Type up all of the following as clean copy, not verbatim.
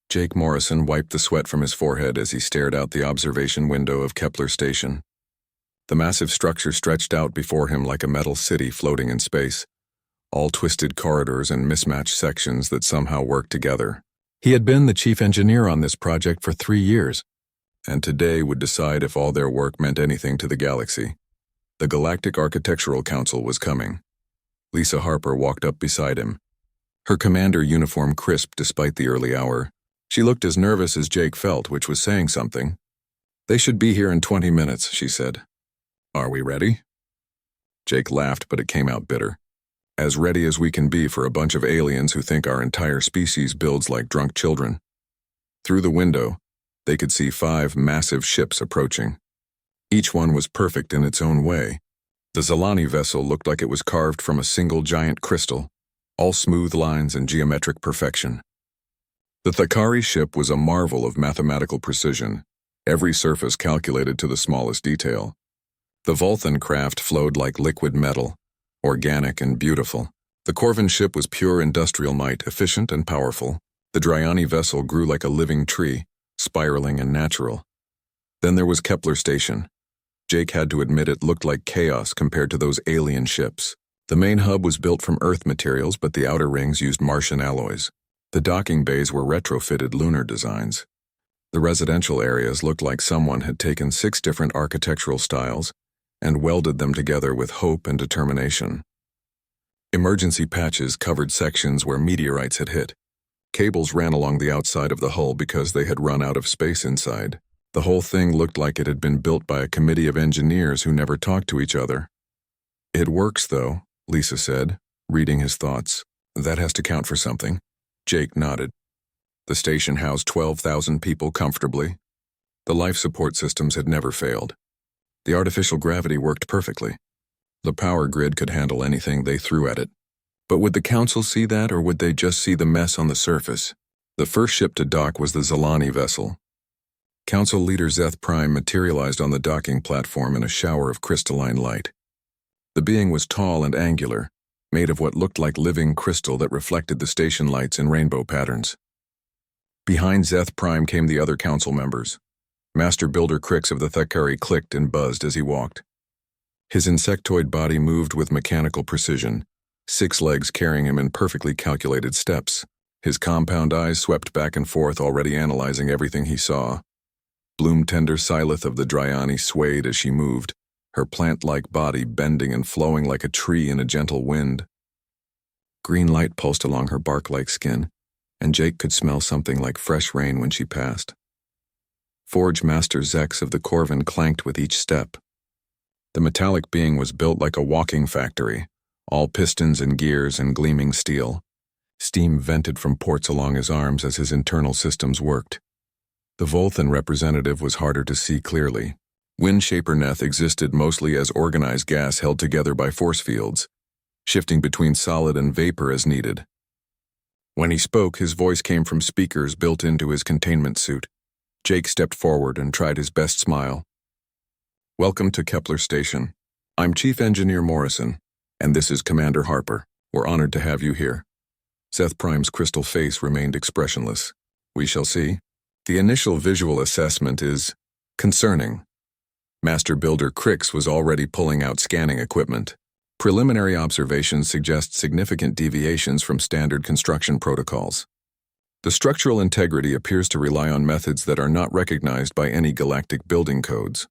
Jake Morrison wiped the sweat from his forehead as he stared out the observation window of Kepler Station. The massive structure stretched out before him like a metal city floating in space, all twisted corridors and mismatched sections that somehow worked together. He had been the chief engineer on this project for 3 years, and today would decide if all their work meant anything to the galaxy. The Galactic Architectural Council was coming. Lisa Harper walked up beside him. Her commander uniform crisp despite the early hour. She looked as nervous as Jake felt, which was saying something. "They should be here in 20 minutes, she said. "Are we ready?" Jake laughed, but it came out bitter. "As ready as we can be for a bunch of aliens who think our entire species builds like drunk children." Through the window, they could see 5 massive ships approaching. Each one was perfect in its own way. The Zalani vessel looked like it was carved from a single giant crystal, all smooth lines and geometric perfection. The Thakari ship was a marvel of mathematical precision, every surface calculated to the smallest detail. The Vulthan craft flowed like liquid metal, organic and beautiful. The Corvin ship was pure industrial might, efficient and powerful. The Dryani vessel grew like a living tree, spiraling and natural. Then there was Kepler Station. Jake had to admit it looked like chaos compared to those alien ships. The main hub was built from Earth materials, but the outer rings used Martian alloys. The docking bays were retrofitted lunar designs. The residential areas looked like someone had taken 6 different architectural styles and welded them together with hope and determination. Emergency patches covered sections where meteorites had hit. Cables ran along the outside of the hull because they had run out of space inside. The whole thing looked like it had been built by a committee of engineers who never talked to each other. "It works, though," Lisa said, reading his thoughts. "That has to count for something." Jake nodded. The station housed 12,000 people comfortably. The life support systems had never failed. The artificial gravity worked perfectly. The power grid could handle anything they threw at it. But would the council see that, or would they just see the mess on the surface? The first ship to dock was the Zalani vessel. Council leader Zeth Prime materialized on the docking platform in a shower of crystalline light. The being was tall and angular, made of what looked like living crystal that reflected the station lights in rainbow patterns. Behind Zeth Prime came the other council members. Master Builder Crix of the Thakari clicked and buzzed as he walked. His insectoid body moved with mechanical precision, 6 legs carrying him in perfectly calculated steps. His compound eyes swept back and forth, already analyzing everything he saw. Bloom-tender Silith of the Dryani swayed as she moved, her plant-like body bending and flowing like a tree in a gentle wind. Green light pulsed along her bark-like skin, and Jake could smell something like fresh rain when she passed. Forge Master Zex of the Corvin clanked with each step. The metallic being was built like a walking factory, all pistons and gears and gleaming steel. Steam vented from ports along his arms as his internal systems worked. The Vulthan representative was harder to see clearly. Windshaper-Neth existed mostly as organized gas held together by force fields, shifting between solid and vapor as needed. When he spoke, his voice came from speakers built into his containment suit. Jake stepped forward and tried his best smile. "Welcome to Kepler Station. I'm Chief Engineer Morrison, and this is Commander Harper. We're honored to have you here." Zeth Prime's crystal face remained expressionless. "We shall see. The initial visual assessment is concerning." Master Builder Crix was already pulling out scanning equipment. Preliminary observations suggest significant deviations from standard construction protocols. The structural integrity appears to rely on methods that are not recognized by any galactic building codes.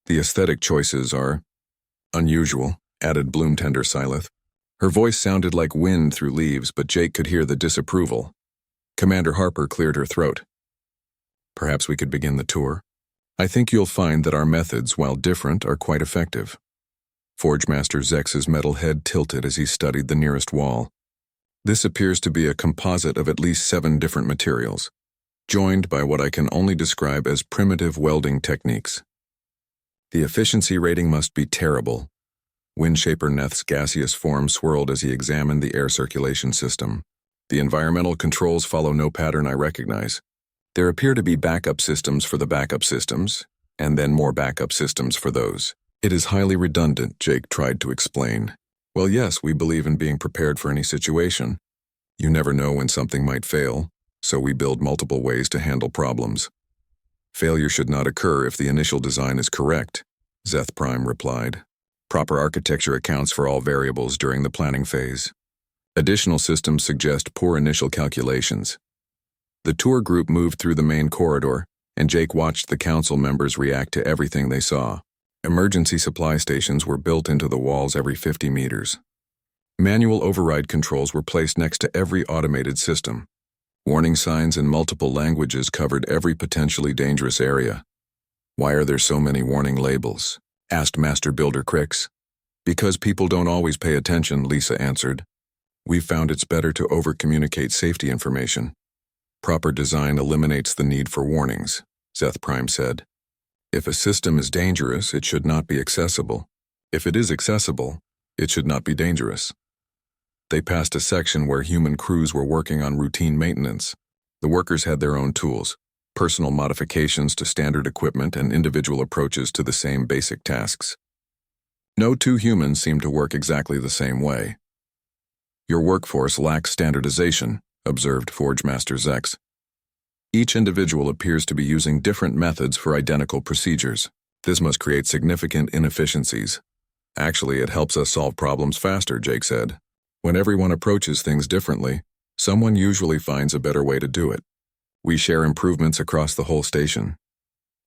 The aesthetic choices are unusual, added Bloom-tender Silith. Her voice sounded like wind through leaves, but Jake could hear the disapproval. Commander Harper cleared her throat. "Perhaps we could begin the tour. I think you'll find that our methods, while different, are quite effective." Forge Master Zex's metal head tilted as he studied the nearest wall. This appears to be a composite of at least 7 different materials, joined by what I can only describe as primitive welding techniques. The efficiency rating must be terrible. Windshaper-Neth's gaseous form swirled as he examined the air circulation system. The environmental controls follow no pattern I recognize. There appear to be backup systems for the backup systems, and then more backup systems for those. It is highly redundant, Jake tried to explain. Well, yes, we believe in being prepared for any situation. You never know when something might fail, so we build multiple ways to handle problems. Failure should not occur if the initial design is correct, Zeth Prime replied. Proper architecture accounts for all variables during the planning phase. Additional systems suggest poor initial calculations. The tour group moved through the main corridor, and Jake watched the council members react to everything they saw. Emergency supply stations were built into the walls every 50 meters. Manual override controls were placed next to every automated system. Warning signs in multiple languages covered every potentially dangerous area. Why are there so many warning labels? Asked Master Builder Crix. Because people don't always pay attention, Lisa answered. We've found it's better to over-communicate safety information. Proper design eliminates the need for warnings, Zeth Prime said. If a system is dangerous, it should not be accessible. If it is accessible, it should not be dangerous. They passed a section where human crews were working on routine maintenance. The workers had their own tools, personal modifications to standard equipment and individual approaches to the same basic tasks. No two humans seemed to work exactly the same way. Your workforce lacks standardization, observed Forge Master Zex. Each individual appears to be using different methods for identical procedures. This must create significant inefficiencies. Actually, it helps us solve problems faster, Jake said. When everyone approaches things differently, someone usually finds a better way to do it. We share improvements across the whole station.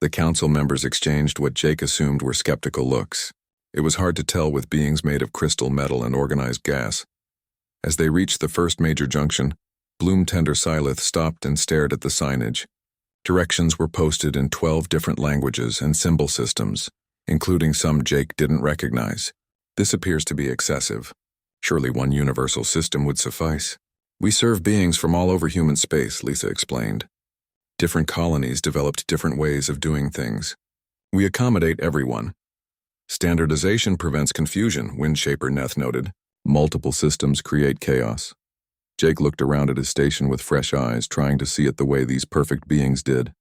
The council members exchanged what Jake assumed were skeptical looks. It was hard to tell with beings made of crystal, metal, and organized gas. As they reached the first major junction, Bloom Tender Silith stopped and stared at the signage. Directions were posted in 12 different languages and symbol systems, including some Jake didn't recognize. This appears to be excessive. Surely one universal system would suffice. We serve beings from all over human space, Lisa explained. Different colonies developed different ways of doing things. We accommodate everyone. Standardization prevents confusion, Windshaper Neth noted. Multiple systems create chaos. Jake looked around at his station with fresh eyes, trying to see it the way these perfect beings did.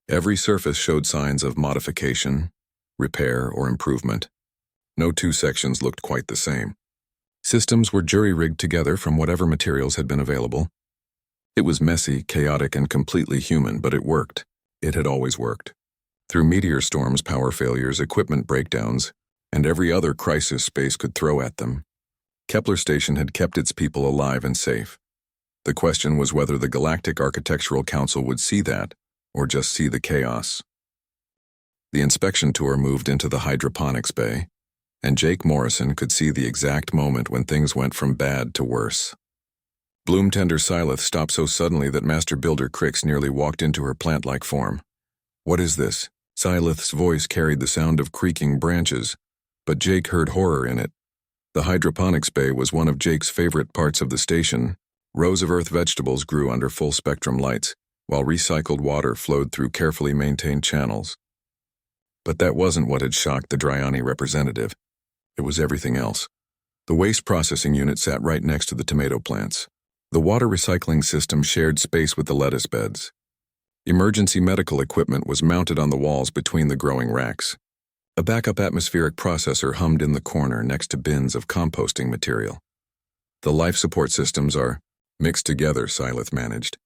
Every surface showed signs of modification, repair, or improvement. No two sections looked quite the same. Systems were jury-rigged together from whatever materials had been available. It was messy, chaotic, and completely human, but it worked. It had always worked. Through meteor storms, power failures, equipment breakdowns, and every other crisis space could throw at them, Kepler Station had kept its people alive and safe. The question was whether the Galactic Architectural Council would see that, or just see the chaos. The inspection tour moved into the hydroponics bay, and Jake Morrison could see the exact moment when things went from bad to worse. Bloom Tender Silith stopped so suddenly that Master Builder Crix nearly walked into her plant-like form. What is this? Silith's voice carried the sound of creaking branches, but Jake heard horror in it. The hydroponics bay was one of Jake's favorite parts of the station. Rows of earth vegetables grew under full-spectrum lights, while recycled water flowed through carefully maintained channels. But that wasn't what had shocked the Dryani representative. It was everything else. The waste processing unit sat right next to the tomato plants. The water recycling system shared space with the lettuce beds. Emergency medical equipment was mounted on the walls between the growing racks. A backup atmospheric processor hummed in the corner next to bins of composting material. The life support systems are mixed together, Silith managed.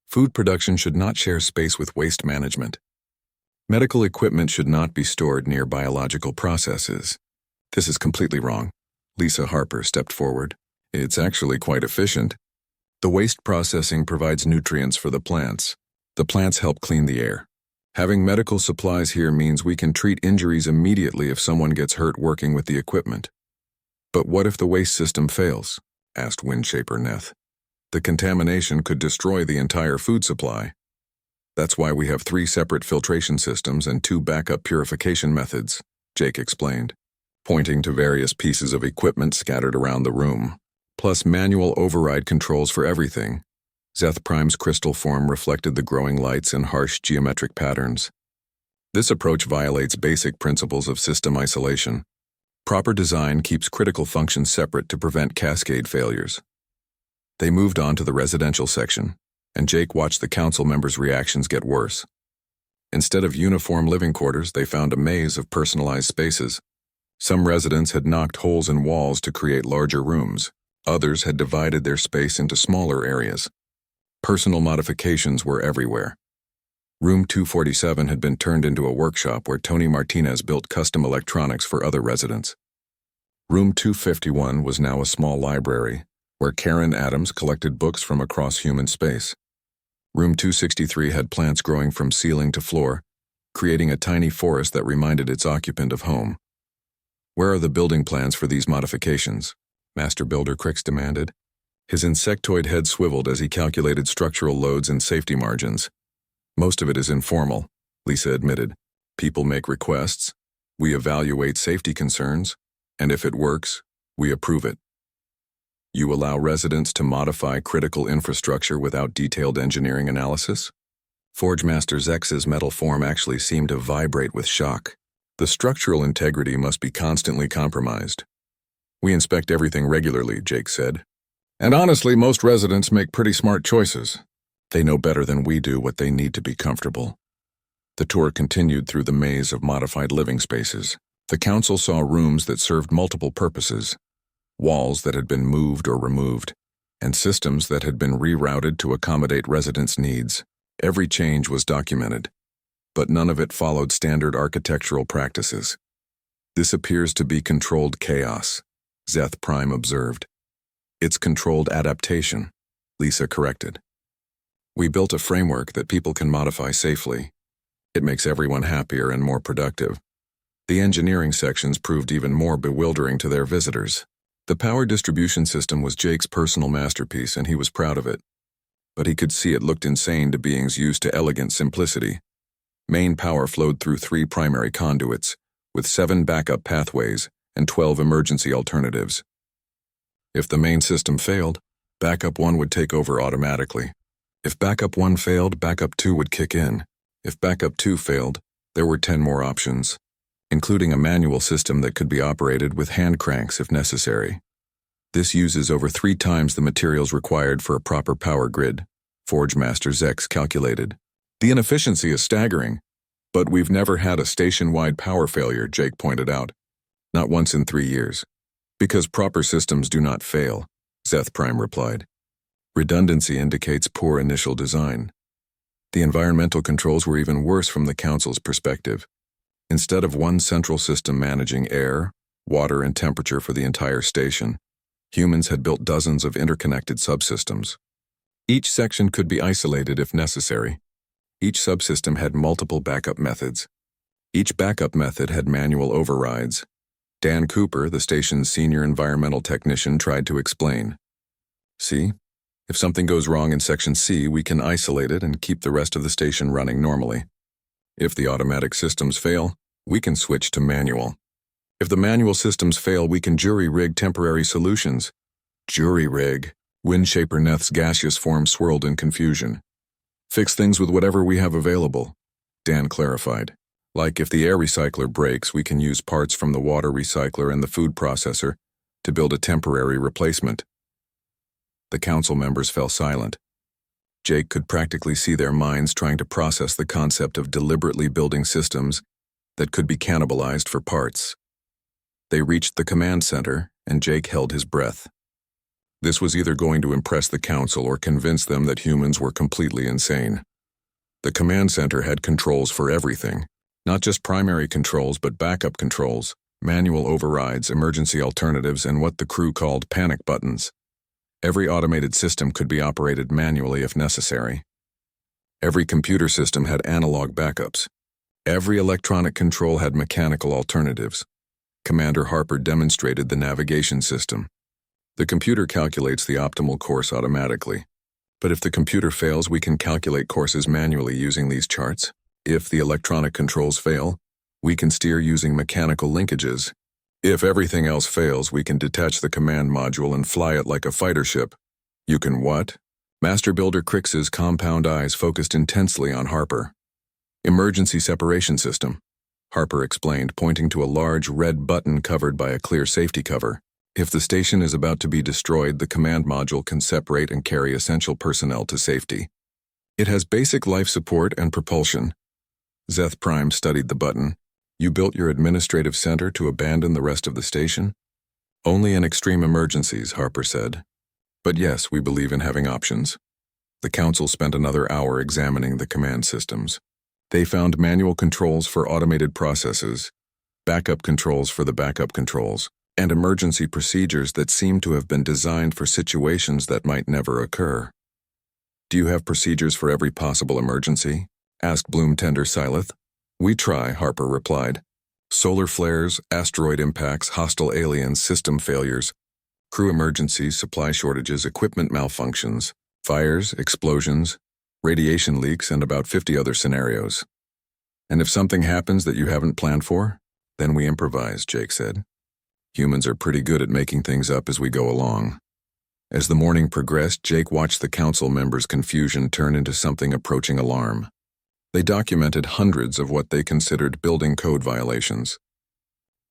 Food production should not share space with waste management. Medical equipment should not be stored near biological processes. This is completely wrong. Lisa Harper stepped forward. It's actually quite efficient. The waste processing provides nutrients for the plants. The plants help clean the air. Having medical supplies here means we can treat injuries immediately if someone gets hurt working with the equipment. But what if the waste system fails? Asked Windshaper Neth. The contamination could destroy the entire food supply. That's why we have 3 separate filtration systems and 2 backup purification methods, Jake explained, pointing to various pieces of equipment scattered around the room, plus manual override controls for everything. Zeth Prime's crystal form reflected the growing lights in harsh geometric patterns. This approach violates basic principles of system isolation. Proper design keeps critical functions separate to prevent cascade failures. They moved on to the residential section, and Jake watched the council members' reactions get worse. Instead of uniform living quarters, they found a maze of personalized spaces. Some residents had knocked holes in walls to create larger rooms. Others had divided their space into smaller areas. Personal modifications were everywhere. Room 247 had been turned into a workshop where Tony Martinez built custom electronics for other residents. Room 251 was now a small library, where Karen Adams collected books from across human space. Room 263 had plants growing from ceiling to floor, creating a tiny forest that reminded its occupant of home. "Where are the building plans for these modifications?" Master Builder Crix demanded. His insectoid head swiveled as he calculated structural loads and safety margins. "Most of it is informal," Lisa admitted. "People make requests, we evaluate safety concerns, and if it works, we approve it." "You allow residents to modify critical infrastructure without detailed engineering analysis?" Forge Master Zex's metal form actually seemed to vibrate with shock. "The structural integrity must be constantly compromised." "We inspect everything regularly," Jake said. "And honestly, most residents make pretty smart choices. They know better than we do what they need to be comfortable." The tour continued through the maze of modified living spaces. The council saw rooms that served multiple purposes, walls that had been moved or removed, and systems that had been rerouted to accommodate residents' needs. Every change was documented, but none of it followed standard architectural practices. "This appears to be controlled chaos," Zeth Prime observed. "It's controlled adaptation," Lisa corrected. "We built a framework that people can modify safely. It makes everyone happier and more productive." The engineering sections proved even more bewildering to their visitors. The power distribution system was Jake's personal masterpiece, and he was proud of it. But he could see it looked insane to beings used to elegant simplicity. Main power flowed through 3 primary conduits, with 7 backup pathways and 12 emergency alternatives. If the main system failed, backup 1 would take over automatically. If backup 1 failed, backup 2 would kick in. If backup 2 failed, there were 10 more options, including a manual system that could be operated with hand cranks if necessary. "This uses over 3 times the materials required for a proper power grid," Forge Master Zex calculated. "The inefficiency is staggering, but we've never had a station-wide power failure," Jake pointed out. "Not once in 3 years. Because proper systems do not fail," Zeth Prime replied. "Redundancy indicates poor initial design." The environmental controls were even worse from the council's perspective. Instead of one central system managing air, water, and temperature for the entire station, humans had built dozens of interconnected subsystems. Each section could be isolated if necessary. Each subsystem had multiple backup methods. Each backup method had manual overrides. Dan Cooper, the station's senior environmental technician, tried to explain. "See? If something goes wrong in Section C, we can isolate it and keep the rest of the station running normally. If the automatic systems fail, we can switch to manual. If the manual systems fail, we can jury-rig temporary solutions." Jury-rig. Windshaper Neth's gaseous form swirled in confusion. "Fix things with whatever we have available," Dan clarified. "Like if the air recycler breaks, we can use parts from the water recycler and the food processor to build a temporary replacement." The council members fell silent. Jake could practically see their minds trying to process the concept of deliberately building systems that could be cannibalized for parts. They reached the command center, and Jake held his breath. This was either going to impress the council or convince them that humans were completely insane. The command center had controls for everything, not just primary controls but backup controls, manual overrides, emergency alternatives, and what the crew called panic buttons. Every automated system could be operated manually if necessary. Every computer system had analog backups. Every electronic control had mechanical alternatives. Commander Harper demonstrated the navigation system. The computer calculates the optimal course automatically. But if the computer fails, we can calculate courses manually using these charts. If the electronic controls fail, we can steer using mechanical linkages. If everything else fails, we can detach the command module and fly it like a fighter ship. "You can what?" Master Builder Crix's compound eyes focused intensely on Harper. "Emergency separation system," Harper explained, pointing to a large red button covered by a clear safety cover. "If the station is about to be destroyed, the command module can separate and carry essential personnel to safety. It has basic life support and propulsion." Zeth Prime studied the button. "You built your administrative center to abandon the rest of the station?" "Only in extreme emergencies," Harper said. "But yes, we believe in having options." The council spent another hour examining the command systems. They found manual controls for automated processes, backup controls for the backup controls, and emergency procedures that seemed to have been designed for situations that might never occur. "Do you have procedures for every possible emergency?" asked Bloomtender Silith. "We try," Harper replied. "Solar flares, asteroid impacts, hostile aliens, system failures, crew emergencies, supply shortages, equipment malfunctions, fires, explosions, radiation leaks, and about 50 other scenarios. And if something happens that you haven't planned for, then we improvise," Jake said. "Humans are pretty good at making things up as we go along." As the morning progressed, Jake watched the council members' confusion turn into something approaching alarm. They documented hundreds of what they considered building code violations.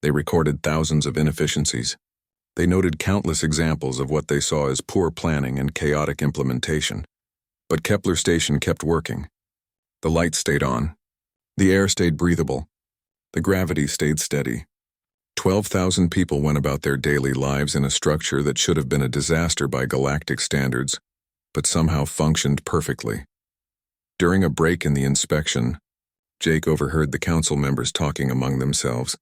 They recorded thousands of inefficiencies. They noted countless examples of what they saw as poor planning and chaotic implementation. But Kepler Station kept working. The lights stayed on. The air stayed breathable. The gravity stayed steady. 12,000 people went about their daily lives in a structure that should have been a disaster by galactic standards, but somehow functioned perfectly. During a break in the inspection, Jake overheard the council members talking among themselves.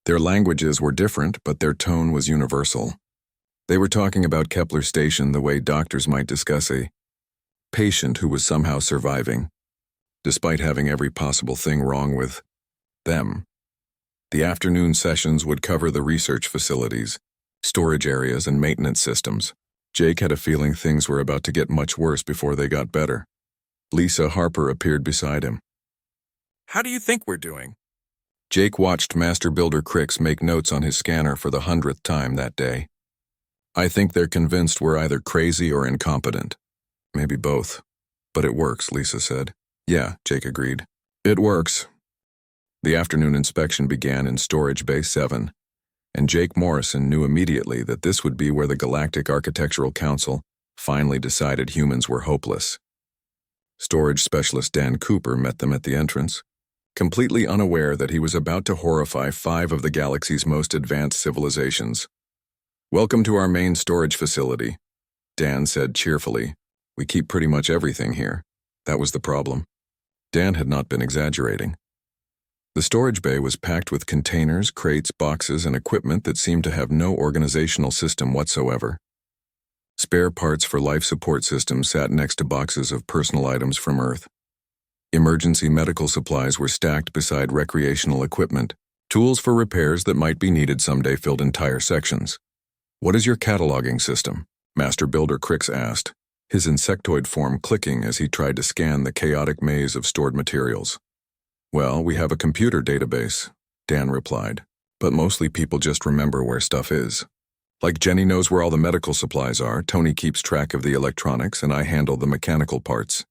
Their languages were different, but their tone was universal. They were talking about Kepler Station the way doctors might discuss a patient who was somehow surviving, despite having every possible thing wrong with them. The afternoon sessions would cover the research facilities, storage areas, and maintenance systems. Jake had a feeling things were about to get much worse before they got better. Lisa Harper appeared beside him. "How do you think we're doing?" Jake watched Master Builder Crix make notes on his scanner for the 100th time that day. "I think they're convinced we're either crazy or incompetent. Maybe both. But it works," Lisa said. "Yeah," Jake agreed. "It works." The afternoon inspection began in Storage Bay 7, and Jake Morrison knew immediately that this would be where the Galactic Architectural Council finally decided humans were hopeless. Storage Specialist Dan Cooper met them at the entrance, completely unaware that he was about to horrify 5 of the galaxy's most advanced civilizations. "Welcome to our main storage facility," Dan said cheerfully. "We keep pretty much everything here." That was the problem. Dan had not been exaggerating. The storage bay was packed with containers, crates, boxes, and equipment that seemed to have no organizational system whatsoever. Spare parts for life support systems sat next to boxes of personal items from Earth. Emergency medical supplies were stacked beside recreational equipment. Tools for repairs that might be needed someday filled entire sections. "What is your cataloging system?" Master Builder Crix asked, his insectoid form clicking as he tried to scan the chaotic maze of stored materials. "Well, we have a computer database," Dan replied, "but mostly people just remember where stuff is. Like Jenny knows where all the medical supplies are, Tony keeps track of the electronics, and I handle the mechanical parts."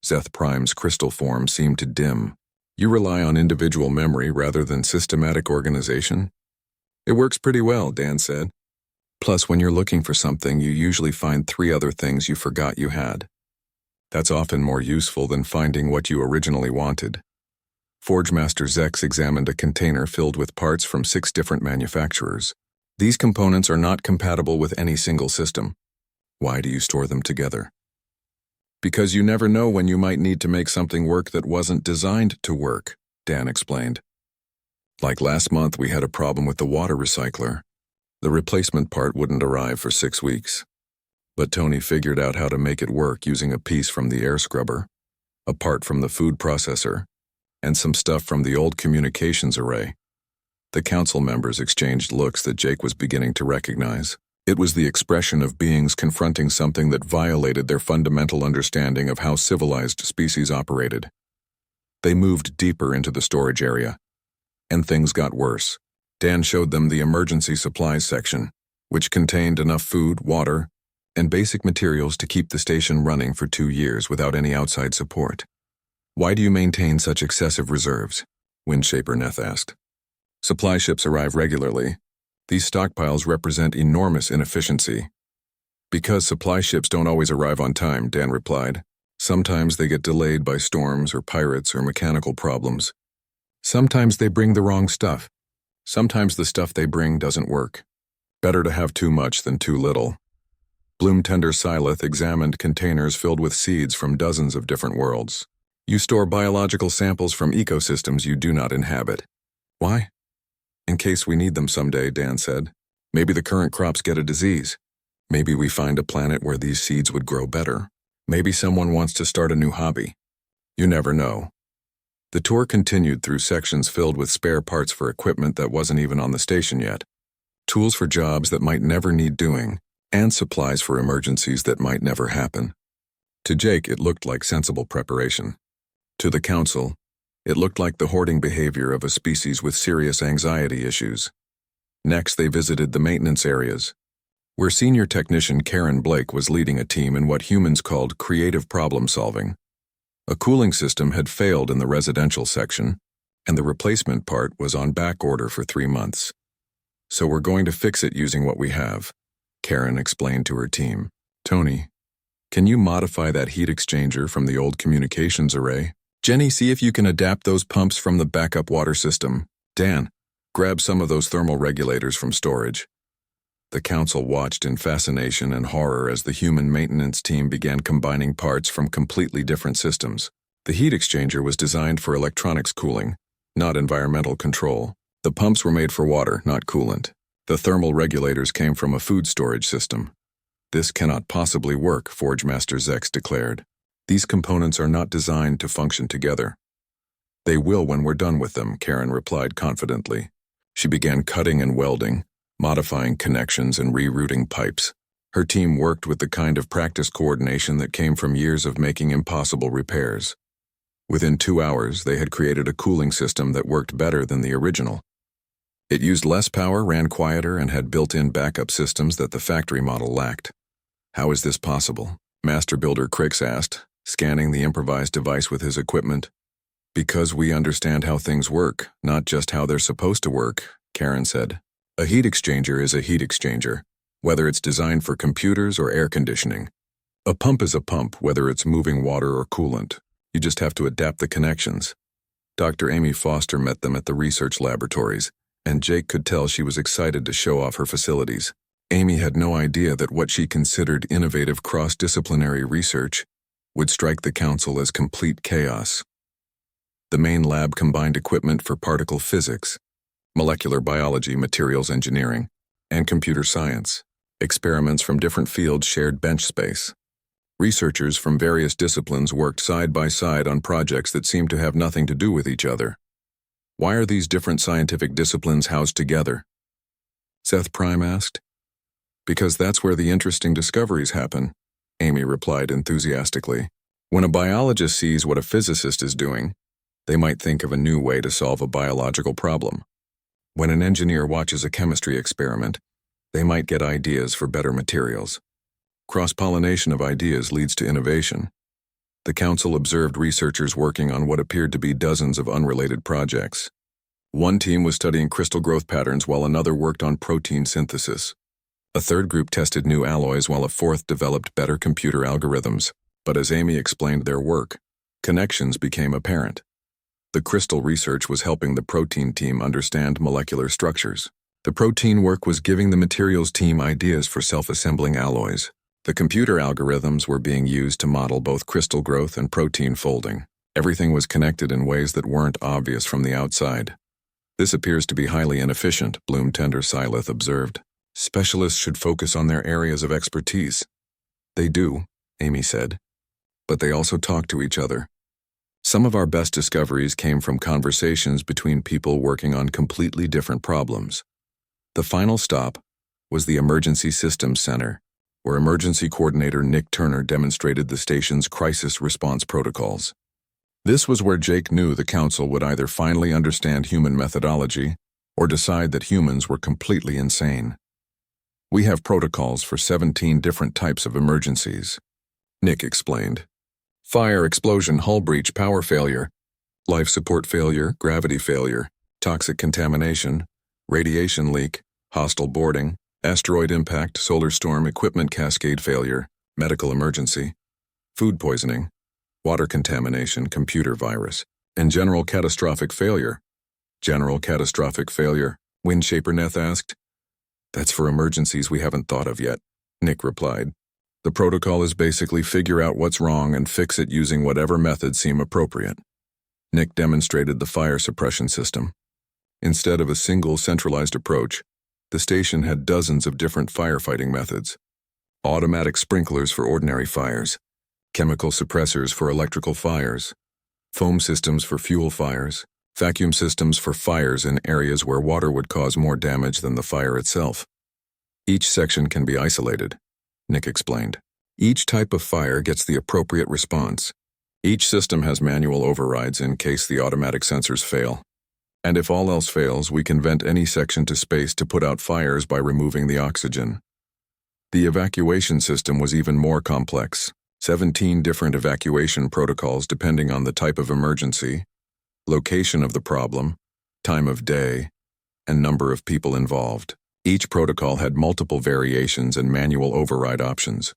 Zeth Prime's crystal form seemed to dim. "You rely on individual memory rather than systematic organization?" "It works pretty well," Dan said. "Plus, when you're looking for something, you usually find 3 other things you forgot you had. That's often more useful than finding what you originally wanted." Forge Master Zex examined a container filled with parts from 6 different manufacturers. "These components are not compatible with any single system." "Why do you store them together?" "Because you never know when you might need to make something work that wasn't designed to work," Dan explained. "Like last month, we had a problem with the water recycler. The replacement part wouldn't arrive for 6 weeks. But Tony figured out how to make it work using a piece from the air scrubber, a part from the food processor, and some stuff from the old communications array." The council members exchanged looks that Jake was beginning to recognize. It was the expression of beings confronting something that violated their fundamental understanding of how civilized species operated. They moved deeper into the storage area, and things got worse. Dan showed them the emergency supplies section, which contained enough food, water, and basic materials to keep the station running for 2 years without any outside support. "Why do you maintain such excessive reserves?" Windshaper Neth asked. "Supply ships arrive regularly. These stockpiles represent enormous inefficiency." "Because supply ships don't always arrive on time," Dan replied. "Sometimes they get delayed by storms or pirates or mechanical problems. Sometimes they bring the wrong stuff. Sometimes the stuff they bring doesn't work. Better to have too much than too little." Bloomtender Silith examined containers filled with seeds from dozens of different worlds. You store biological samples from ecosystems you do not inhabit. Why? In case we need them someday, Dan said. Maybe the current crops get a disease. Maybe we find a planet where these seeds would grow better. Maybe someone wants to start a new hobby. You never know. The tour continued through sections filled with spare parts for equipment that wasn't even on the station yet, tools for jobs that might never need doing, and supplies for emergencies that might never happen. To Jake, it looked like sensible preparation. To the council, it looked like the hoarding behavior of a species with serious anxiety issues. Next, they visited the maintenance areas, where senior technician Karen Blake was leading a team in what humans called creative problem solving. A cooling system had failed in the residential section, and the replacement part was on back order for 3 months. So we're going to fix it using what we have, Karen explained to her team. Tony, can you modify that heat exchanger from the old communications array? Jenny, see if you can adapt those pumps from the backup water system. Dan, grab some of those thermal regulators from storage. The council watched in fascination and horror as the human maintenance team began combining parts from completely different systems. The heat exchanger was designed for electronics cooling, not environmental control. The pumps were made for water, not coolant. The thermal regulators came from a food storage system. This cannot possibly work, Forge Master Zex declared. These components are not designed to function together. They will when we're done with them, Karen replied confidently. She began cutting and welding, modifying connections and rerouting pipes. Her team worked with the kind of practice coordination that came from years of making impossible repairs. Within 2 hours, they had created a cooling system that worked better than the original. It used less power, ran quieter, and had built-in backup systems that the factory model lacked. How is this possible? Master Builder Crix asked, scanning the improvised device with his equipment. Because we understand how things work, not just how they're supposed to work, Karen said. A heat exchanger is a heat exchanger, whether it's designed for computers or air conditioning. A pump is a pump, whether it's moving water or coolant. You just have to adapt the connections. Dr. Amy Foster met them at the research laboratories, and Jake could tell she was excited to show off her facilities. Amy had no idea that what she considered innovative cross-disciplinary research would strike the council as complete chaos. The main lab combined equipment for particle physics, molecular biology, materials engineering, and computer science. Experiments from different fields shared bench space. Researchers from various disciplines worked side by side on projects that seemed to have nothing to do with each other. Why are these different scientific disciplines housed together? Seth Prime asked. Because that's where the interesting discoveries happen, Amy replied enthusiastically. When a biologist sees what a physicist is doing, they might think of a new way to solve a biological problem. When an engineer watches a chemistry experiment, they might get ideas for better materials. Cross-pollination of ideas leads to innovation. The council observed researchers working on what appeared to be dozens of unrelated projects. One team was studying crystal growth patterns while another worked on protein synthesis. A third group tested new alloys while a fourth developed better computer algorithms. But as Amy explained their work, connections became apparent. The crystal research was helping the protein team understand molecular structures. The protein work was giving the materials team ideas for self-assembling alloys. The computer algorithms were being used to model both crystal growth and protein folding. Everything was connected in ways that weren't obvious from the outside. This appears to be highly inefficient, Bloomtender Silith observed. Specialists should focus on their areas of expertise. They do, Amy said. But they also talk to each other. Some of our best discoveries came from conversations between people working on completely different problems. The final stop was the Emergency Systems Center, where Emergency Coordinator Nick Turner demonstrated the station's crisis response protocols. This was where Jake knew the council would either finally understand human methodology or decide that humans were completely insane. We have protocols for 17 different types of emergencies, Nick explained. Fire, explosion, hull breach, power failure, life support failure, gravity failure, toxic contamination, radiation leak, hostile boarding, asteroid impact, solar storm, equipment cascade failure, medical emergency, food poisoning, water contamination, computer virus, and general catastrophic failure. General catastrophic failure, Windshaper Neth asked. That's for emergencies we haven't thought of yet, Nick replied. The protocol is basically figure out what's wrong and fix it using whatever methods seem appropriate. Nick demonstrated the fire suppression system. Instead of a single centralized approach, the station had dozens of different firefighting methods. Automatic sprinklers for ordinary fires, chemical suppressors for electrical fires, foam systems for fuel fires, vacuum systems for fires in areas where water would cause more damage than the fire itself. Each section can be isolated, Nick explained. Each type of fire gets the appropriate response. Each system has manual overrides in case the automatic sensors fail. And if all else fails, we can vent any section to space to put out fires by removing the oxygen. The evacuation system was even more complex. 17 different evacuation protocols depending on the type of emergency, location of the problem, time of day, and number of people involved. Each protocol had multiple variations and manual override options.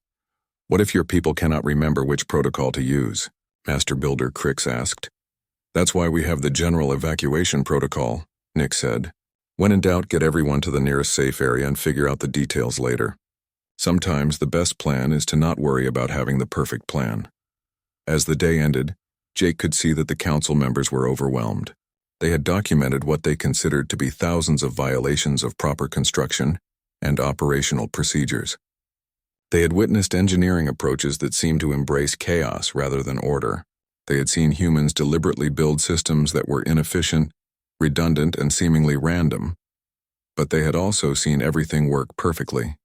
What if your people cannot remember which protocol to use? Master Builder Crix asked. That's why we have the general evacuation protocol, Nick said. When in doubt, get everyone to the nearest safe area and figure out the details later. Sometimes the best plan is to not worry about having the perfect plan. As the day ended, Jake could see that the council members were overwhelmed. They had documented what they considered to be thousands of violations of proper construction and operational procedures. They had witnessed engineering approaches that seemed to embrace chaos rather than order. They had seen humans deliberately build systems that were inefficient, redundant, and seemingly random. But they had also seen everything work perfectly.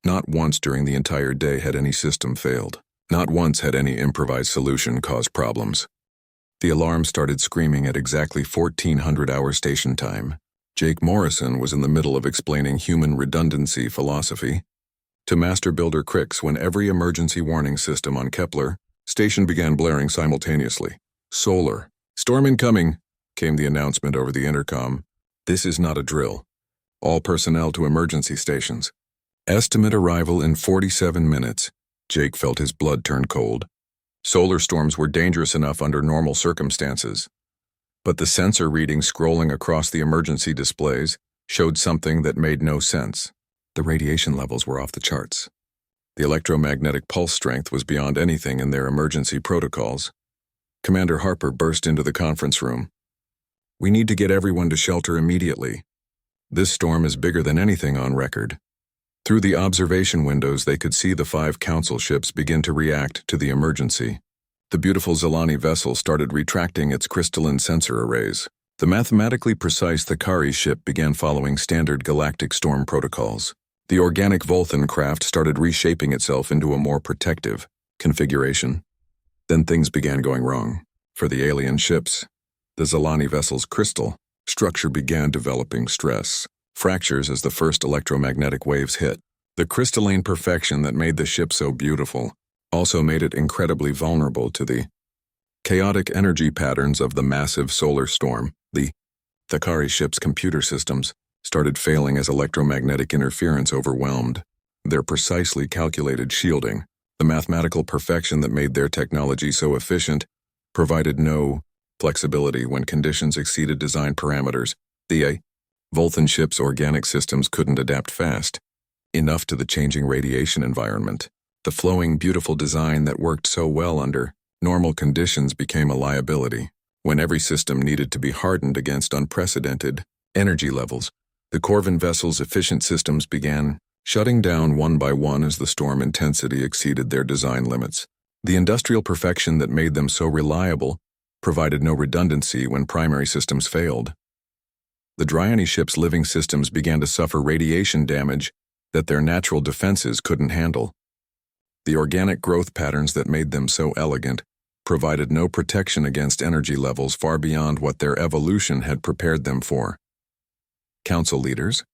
Not once during the entire day had any system failed. Not once had any improvised solution caused problems. The alarm started screaming at exactly 1400 hour station time. Jake Morrison was in the middle of explaining human redundancy philosophy to Master Builder Crix when every emergency warning system on Kepler station began blaring simultaneously. Solar. Storm incoming, came the announcement over the intercom. This is not a drill. All personnel to emergency stations. Estimate arrival in 47 minutes. Jake felt his blood turn cold. Solar storms were dangerous enough under normal circumstances. But the sensor readings scrolling across the emergency displays showed something that made no sense. The radiation levels were off the charts. The electromagnetic pulse strength was beyond anything in their emergency protocols. Commander Harper burst into the conference room. We need to get everyone to shelter immediately. This storm is bigger than anything on record. Through the observation windows, they could see the 5 council ships begin to react to the emergency. The beautiful Zalani vessel started retracting its crystalline sensor arrays. The mathematically precise Thakari ship began following standard galactic storm protocols. The organic Volthan craft started reshaping itself into a more protective configuration. Then things began going wrong. For the alien ships, the Zalani vessel's crystal structure began developing stress fractures as the first electromagnetic waves hit. The crystalline perfection that made the ship so beautiful also made it incredibly vulnerable to the chaotic energy patterns of the massive solar storm. The Thakari ship's computer systems started failing as electromagnetic interference overwhelmed their precisely calculated shielding. The mathematical perfection that made their technology so efficient provided no flexibility when conditions exceeded design parameters. The Volthan ship's organic systems couldn't adapt fast enough to the changing radiation environment. The flowing, beautiful design that worked so well under normal conditions became a liability. When every system needed to be hardened against unprecedented energy levels, the Corvin vessel's efficient systems began shutting down one by one as the storm intensity exceeded their design limits. The industrial perfection that made them so reliable provided no redundancy when primary systems failed. The Dryani ship's living systems began to suffer radiation damage that their natural defenses couldn't handle. The organic growth patterns that made them so elegant provided no protection against energy levels far beyond what their evolution had prepared them for. Council leaders,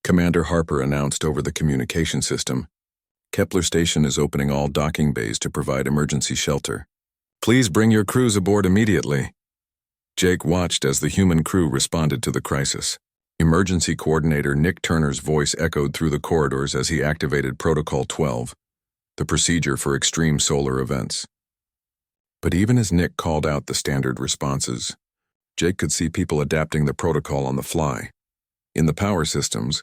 Commander Harper announced over the communication system, Kepler Station is opening all docking bays to provide emergency shelter. Please bring your crews aboard immediately. Jake watched as the human crew responded to the crisis. Emergency Coordinator Nick Turner's voice echoed through the corridors as he activated Protocol 12, the procedure for extreme solar events. But even as Nick called out the standard responses, Jake could see people adapting the protocol on the fly. In the power systems,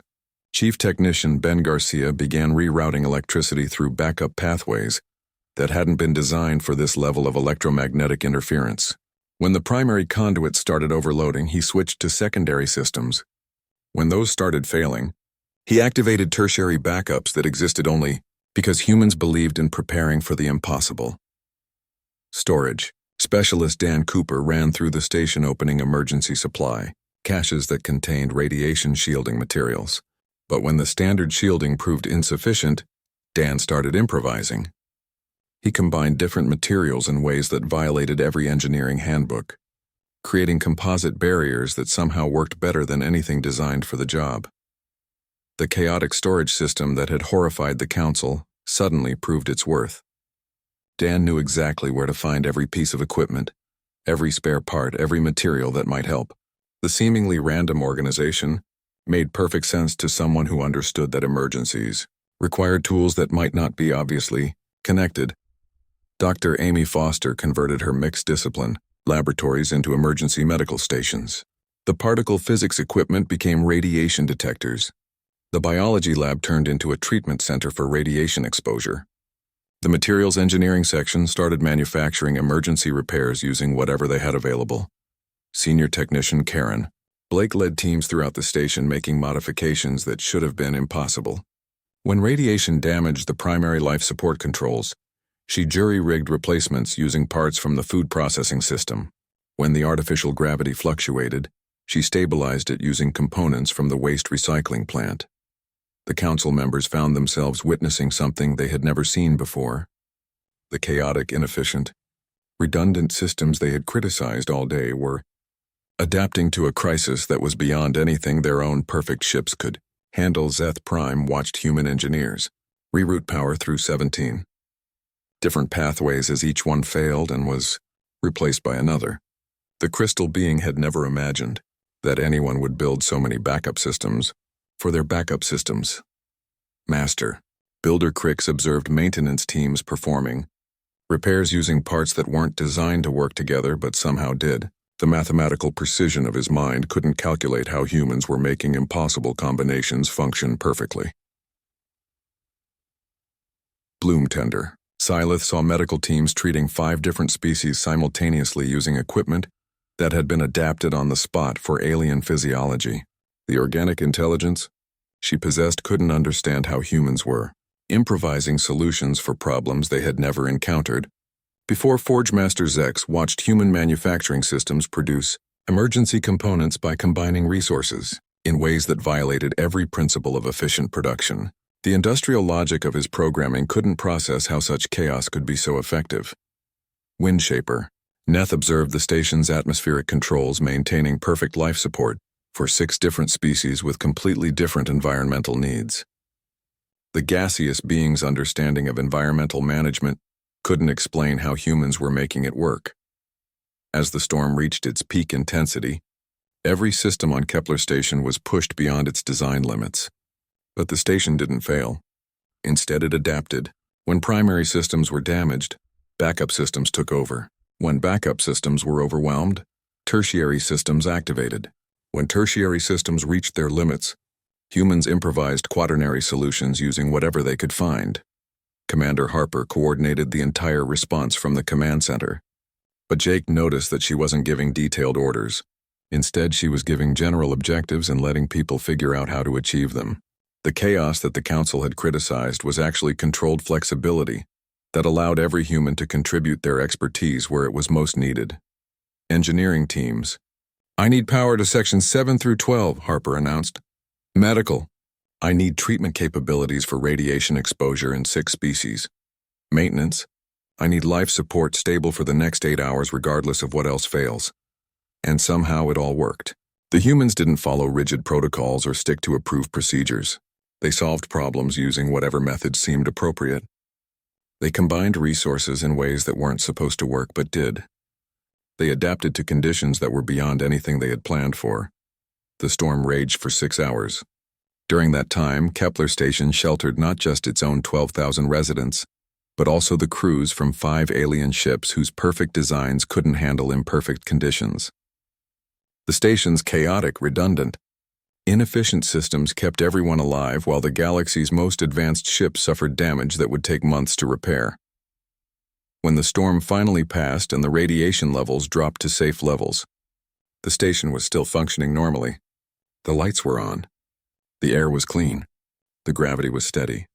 Chief Technician Ben Garcia began rerouting electricity through backup pathways that hadn't been designed for this level of electromagnetic interference. When the primary conduits started overloading, he switched to secondary systems. When those started failing, he activated tertiary backups that existed only because humans believed in preparing for the impossible. Storage. Specialist Dan Cooper ran through the station opening emergency supply, caches that contained radiation shielding materials. But when the standard shielding proved insufficient, Dan started improvising. He combined different materials in ways that violated every engineering handbook, creating composite barriers that somehow worked better than anything designed for the job. The chaotic storage system that had horrified the council suddenly proved its worth. Dan knew exactly where to find every piece of equipment, every spare part, every material that might help. The seemingly random organization made perfect sense to someone who understood that emergencies required tools that might not be obviously connected. Dr. Amy Foster converted her mixed discipline laboratories into emergency medical stations. The particle physics equipment became radiation detectors. The biology lab turned into a treatment center for radiation exposure. The materials engineering section started manufacturing emergency repairs using whatever they had available. Senior technician Karen Blake led teams throughout the station making modifications that should have been impossible. When radiation damaged the primary life support controls, she jury-rigged replacements using parts from the food processing system. When the artificial gravity fluctuated, she stabilized it using components from the waste recycling plant. The council members found themselves witnessing something they had never seen before. The chaotic, inefficient, redundant systems they had criticized all day were adapting to a crisis that was beyond anything their own perfect ships could handle. Zeth Prime watched human engineers reroute power through 17 different pathways as each one failed and was replaced by another. The crystal being had never imagined that anyone would build so many backup systems for their backup systems. Master Builder Cricks observed maintenance teams performing repairs using parts that weren't designed to work together but somehow did. The mathematical precision of his mind couldn't calculate how humans were making impossible combinations function perfectly. Bloom Tender Silith saw medical teams treating 5 different species simultaneously using equipment that had been adapted on the spot for alien physiology. The organic intelligence she possessed couldn't understand how humans were improvising solutions for problems they had never encountered. Before Forge Master Zex watched human manufacturing systems produce emergency components by combining resources in ways that violated every principle of efficient production. The industrial logic of his programming couldn't process how such chaos could be so effective. Windshaper Neth observed the station's atmospheric controls maintaining perfect life support for 6 different species with completely different environmental needs. The gaseous being's understanding of environmental management couldn't explain how humans were making it work. As the storm reached its peak intensity, every system on Kepler Station was pushed beyond its design limits. But the station didn't fail. Instead, it adapted. When primary systems were damaged, backup systems took over. When backup systems were overwhelmed, tertiary systems activated. When tertiary systems reached their limits, humans improvised quaternary solutions using whatever they could find. Commander Harper coordinated the entire response from the command center. But Jake noticed that she wasn't giving detailed orders. Instead, she was giving general objectives and letting people figure out how to achieve them. The chaos that the council had criticized was actually controlled flexibility that allowed every human to contribute their expertise where it was most needed. Engineering teams. I need power to sections 7 through 12, Harper announced. Medical. I need treatment capabilities for radiation exposure in 6 species. Maintenance. I need life support stable for the next 8 hours regardless of what else fails. And somehow it all worked. The humans didn't follow rigid protocols or stick to approved procedures. They solved problems using whatever methods seemed appropriate. They combined resources in ways that weren't supposed to work but did. They adapted to conditions that were beyond anything they had planned for. The storm raged for 6 hours. During that time, Kepler Station sheltered not just its own 12,000 residents, but also the crews from 5 alien ships whose perfect designs couldn't handle imperfect conditions. The station's chaotic, redundant, Inefficient systems kept everyone alive while the galaxy's most advanced ships suffered damage that would take months to repair. When the storm finally passed and the radiation levels dropped to safe levels, the station was still functioning normally. The lights were on. The air was clean. The gravity was steady.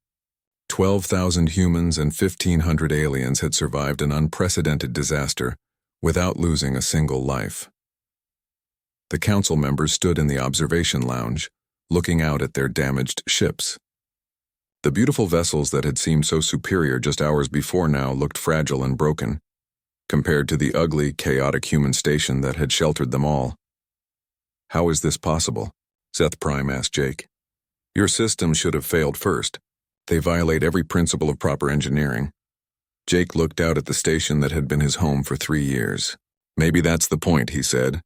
12,000 humans and 1,500 aliens had survived an unprecedented disaster without losing a single life. The council members stood in the observation lounge, looking out at their damaged ships. The beautiful vessels that had seemed so superior just hours before now looked fragile and broken, compared to the ugly, chaotic human station that had sheltered them all. "How is this possible?" Zeth Prime asked Jake. "Your system should have failed first. They violate every principle of proper engineering." Jake looked out at the station that had been his home for 3 years. "Maybe that's the point," he said.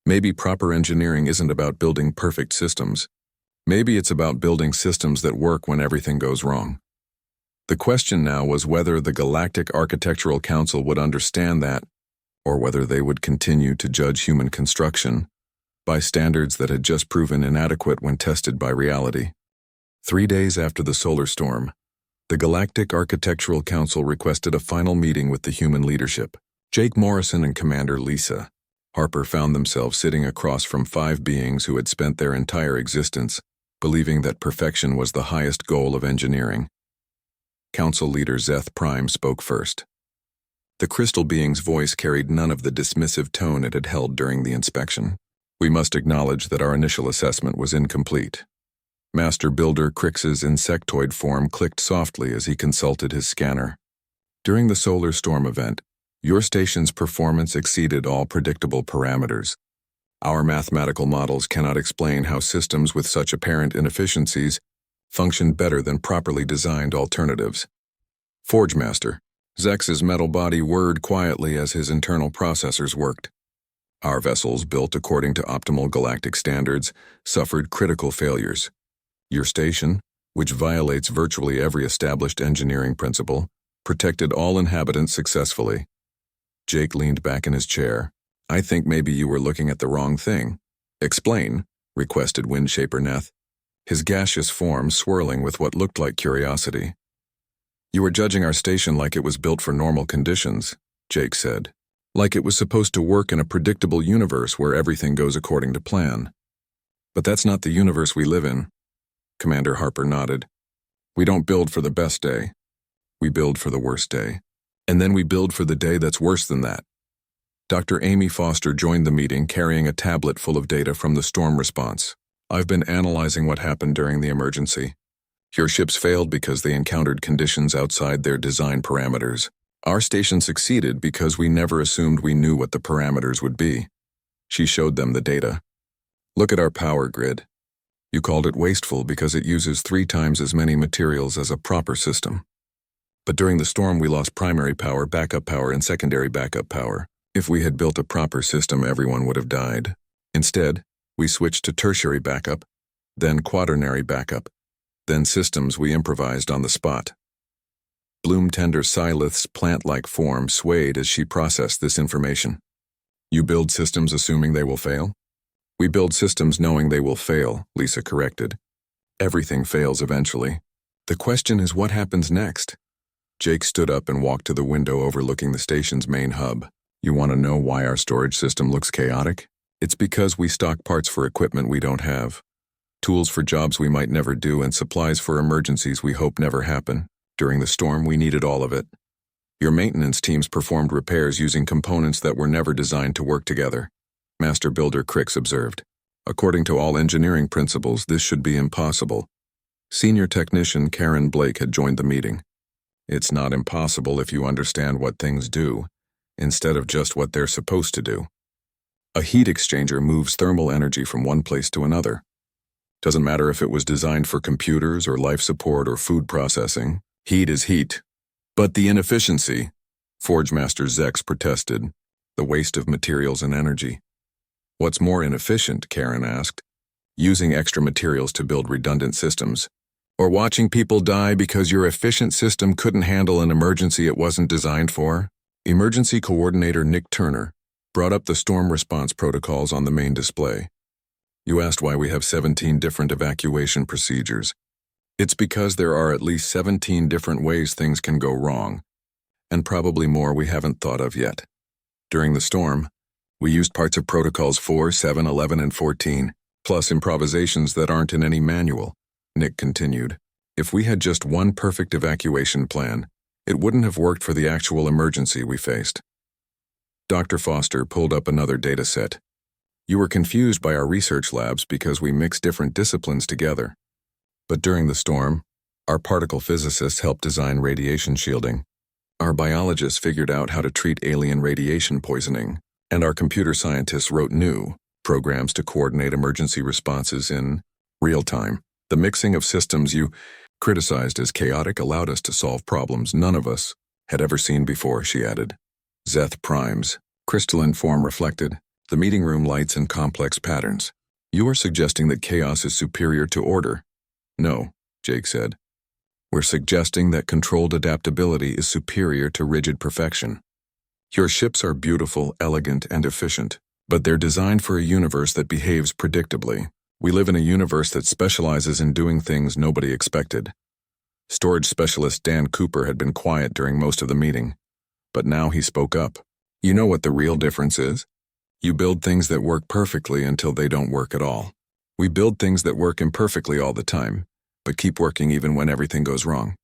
"Maybe proper engineering isn't about building perfect systems. Maybe it's about building systems that work when everything goes wrong." The question now was whether the Galactic Architectural Council would understand that, or whether they would continue to judge human construction by standards that had just proven inadequate when tested by reality. 3 days after the solar storm, the Galactic Architectural Council requested a final meeting with the human leadership. Jake Morrison and Commander Lisa Harper found themselves sitting across from 5 beings who had spent their entire existence believing that perfection was the highest goal of engineering. Council leader Zeth Prime spoke first. The crystal being's voice carried none of the dismissive tone it had held during the inspection. "We must acknowledge that our initial assessment was incomplete." Master Builder Crix's insectoid form clicked softly as he consulted his scanner. "During the solar storm event, your station's performance exceeded all predictable parameters. Our mathematical models cannot explain how systems with such apparent inefficiencies function better than properly designed alternatives." Forge Master Zex's metal body whirred quietly as his internal processors worked. "Our vessels, built according to optimal galactic standards, suffered critical failures. Your station, which violates virtually every established engineering principle, protected all inhabitants successfully." Jake leaned back in his chair. "I think maybe you were looking at the wrong thing." "Explain," requested Windshaper Neth, his gaseous form swirling with what looked like curiosity. "You were judging our station like it was built for normal conditions," Jake said. "Like it was supposed to work in a predictable universe where everything goes according to plan. But that's not the universe we live in." Commander Harper nodded. "We don't build for the best day. We build for the worst day. And then we build for the day that's worse than that." Dr. Amy Foster joined the meeting carrying a tablet full of data from the storm response. "I've been analyzing what happened during the emergency. Your ships failed because they encountered conditions outside their design parameters. Our station succeeded because we never assumed we knew what the parameters would be." She showed them the data. "Look at our power grid. You called it wasteful because it uses 3 times as many materials as a proper system. But during the storm we lost primary power, backup power, and secondary backup power. If we had built a proper system, everyone would have died. Instead, we switched to tertiary backup, then quaternary backup, then systems we improvised on the spot." Bloom-tender Silith's plant-like form swayed as she processed this information. "You build systems assuming they will fail?" "We build systems knowing they will fail," Lisa corrected. "Everything fails eventually. The question is what happens next?" Jake stood up and walked to the window overlooking the station's main hub. "You want to know why our storage system looks chaotic? It's because we stock parts for equipment we don't have, tools for jobs we might never do, and supplies for emergencies we hope never happen. During the storm, we needed all of it. Your maintenance teams performed repairs using components that were never designed to work together," Master Builder Crix observed. "According to all engineering principles, this should be impossible." Senior Technician Karen Blake had joined the meeting. "It's not impossible if you understand what things do, instead of just what they're supposed to do. A heat exchanger moves thermal energy from one place to another. Doesn't matter if it was designed for computers or life support or food processing. Heat is heat. But the inefficiency," Forge Master Zex protested, "the waste of materials and energy." "What's more inefficient?" Karen asked. "Using extra materials to build redundant systems, or watching people die because your efficient system couldn't handle an emergency it wasn't designed for?" Emergency Coordinator Nick Turner brought up the storm response protocols on the main display. You asked why we have 17 different evacuation procedures. It's because there are at least 17 different ways things can go wrong, and probably more we haven't thought of yet. During the storm, we used parts of protocols 4, 7, 11, and 14, plus improvisations that aren't in any manual, Nick continued. If we had just one perfect evacuation plan, it wouldn't have worked for the actual emergency we faced. Dr. Foster pulled up another data set. You were confused by our research labs because we mixed different disciplines together. But during the storm, our particle physicists helped design radiation shielding. Our biologists figured out how to treat alien radiation poisoning, and our computer scientists wrote new programs to coordinate emergency responses in real time. The mixing of systems you criticized as chaotic allowed us to solve problems none of us had ever seen before, she added. Zeth primes, crystalline form reflected, the meeting room lights and complex patterns. You are suggesting that chaos is superior to order. No, Jake said. We're suggesting that controlled adaptability is superior to rigid perfection. Your ships are beautiful, elegant, and efficient, but they're designed for a universe that behaves predictably. We live in a universe that specializes in doing things nobody expected. Storage specialist Dan Cooper had been quiet during most of the meeting, but now he spoke up. You know what the real difference is? You build things that work perfectly until they don't work at all. We build things that work imperfectly all the time, but keep working even when everything goes wrong.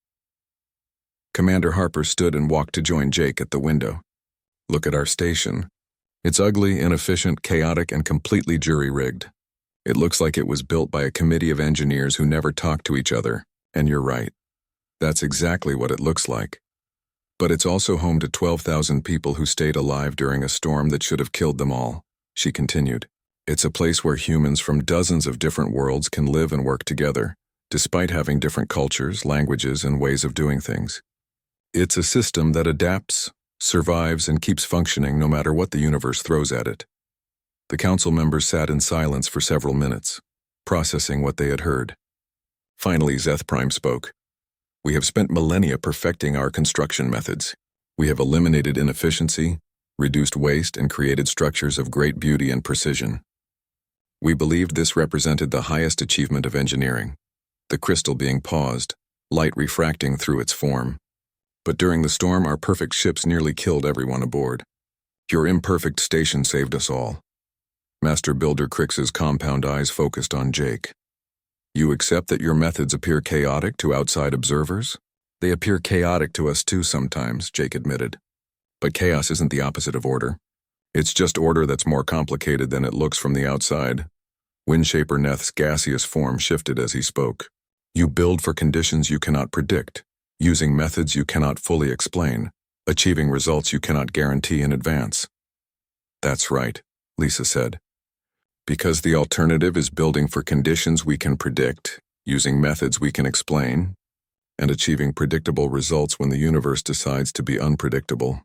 Commander Harper stood and walked to join Jake at the window. Look at our station. It's ugly, inefficient, chaotic, and completely jury-rigged. It looks like it was built by a committee of engineers who never talk to each other, and you're right. That's exactly what it looks like. But it's also home to 12,000 people who stayed alive during a storm that should have killed them all, she continued. It's a place where humans from dozens of different worlds can live and work together, despite having different cultures, languages, and ways of doing things. It's a system that adapts, survives, and keeps functioning no matter what the universe throws at it. The council members sat in silence for several minutes, processing what they had heard. Finally, Zeth Prime spoke. We have spent millennia perfecting our construction methods. We have eliminated inefficiency, reduced waste, and created structures of great beauty and precision. We believed this represented the highest achievement of engineering, the crystal being paused, light refracting through its form. But during the storm, our perfect ships nearly killed everyone aboard. Your imperfect station saved us all. Master Builder Crix's compound eyes focused on Jake. You accept that your methods appear chaotic to outside observers? They appear chaotic to us too sometimes, Jake admitted. But chaos isn't the opposite of order. It's just order that's more complicated than it looks from the outside. Windshaper Neth's gaseous form shifted as he spoke. You build for conditions you cannot predict, using methods you cannot fully explain, achieving results you cannot guarantee in advance. That's right, Lisa said. Because the alternative is building for conditions we can predict, using methods we can explain, and achieving predictable results when the universe decides to be unpredictable.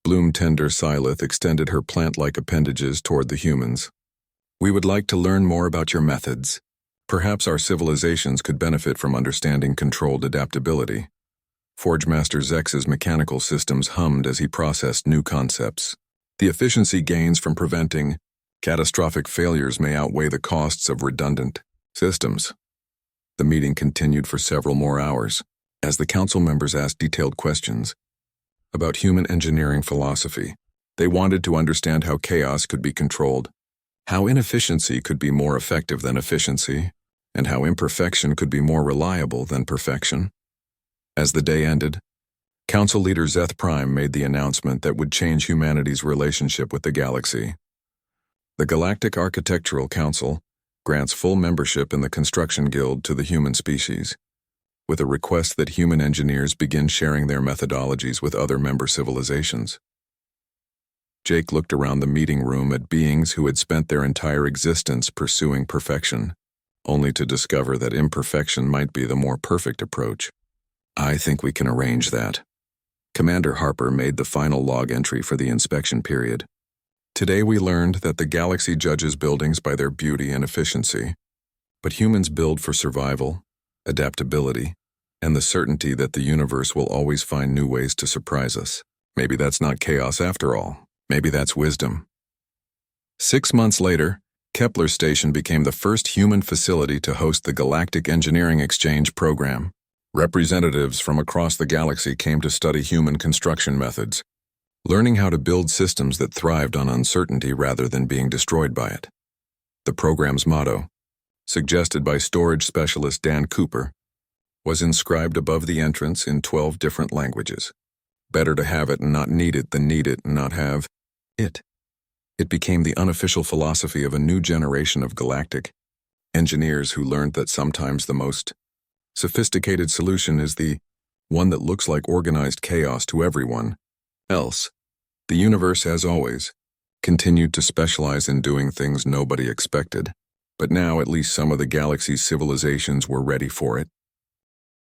Bloom Tender Silith extended her plant-like appendages toward the humans. We would like to learn more about your methods. Perhaps our civilizations could benefit from understanding controlled adaptability. Forge Master Zex's mechanical systems hummed as he processed new concepts. The efficiency gains from preventing catastrophic failures may outweigh the costs of redundant systems. The meeting continued for several more hours, as the council members asked detailed questions about human engineering philosophy. They wanted to understand how chaos could be controlled, how inefficiency could be more effective than efficiency, and how imperfection could be more reliable than perfection. As the day ended, Council Leader Zeth Prime made the announcement that would change humanity's relationship with the galaxy. The Galactic Architectural Council grants full membership in the Construction Guild to the human species, with a request that human engineers begin sharing their methodologies with other member civilizations. Jake looked around the meeting room at beings who had spent their entire existence pursuing perfection, only to discover that imperfection might be the more perfect approach. I think we can arrange that. Commander Harper made the final log entry for the inspection period. Today we learned that the galaxy judges buildings by their beauty and efficiency, but humans build for survival, adaptability, and the certainty that the universe will always find new ways to surprise us. Maybe that's not chaos after all. Maybe that's wisdom. 6 months later, Kepler Station became the first human facility to host the Galactic Engineering Exchange program. Representatives from across the galaxy came to study human construction methods, learning how to build systems that thrived on uncertainty rather than being destroyed by it. The program's motto, suggested by storage specialist Dan Cooper, was inscribed above the entrance in 12 different languages. Better to have it and not need it than need it and not have it. It became the unofficial philosophy of a new generation of galactic engineers who learned that sometimes the most sophisticated solution is the one that looks like organized chaos to everyone else. The universe, as always, continued to specialize in doing things nobody expected, but now at least some of the galaxy's civilizations were ready for it.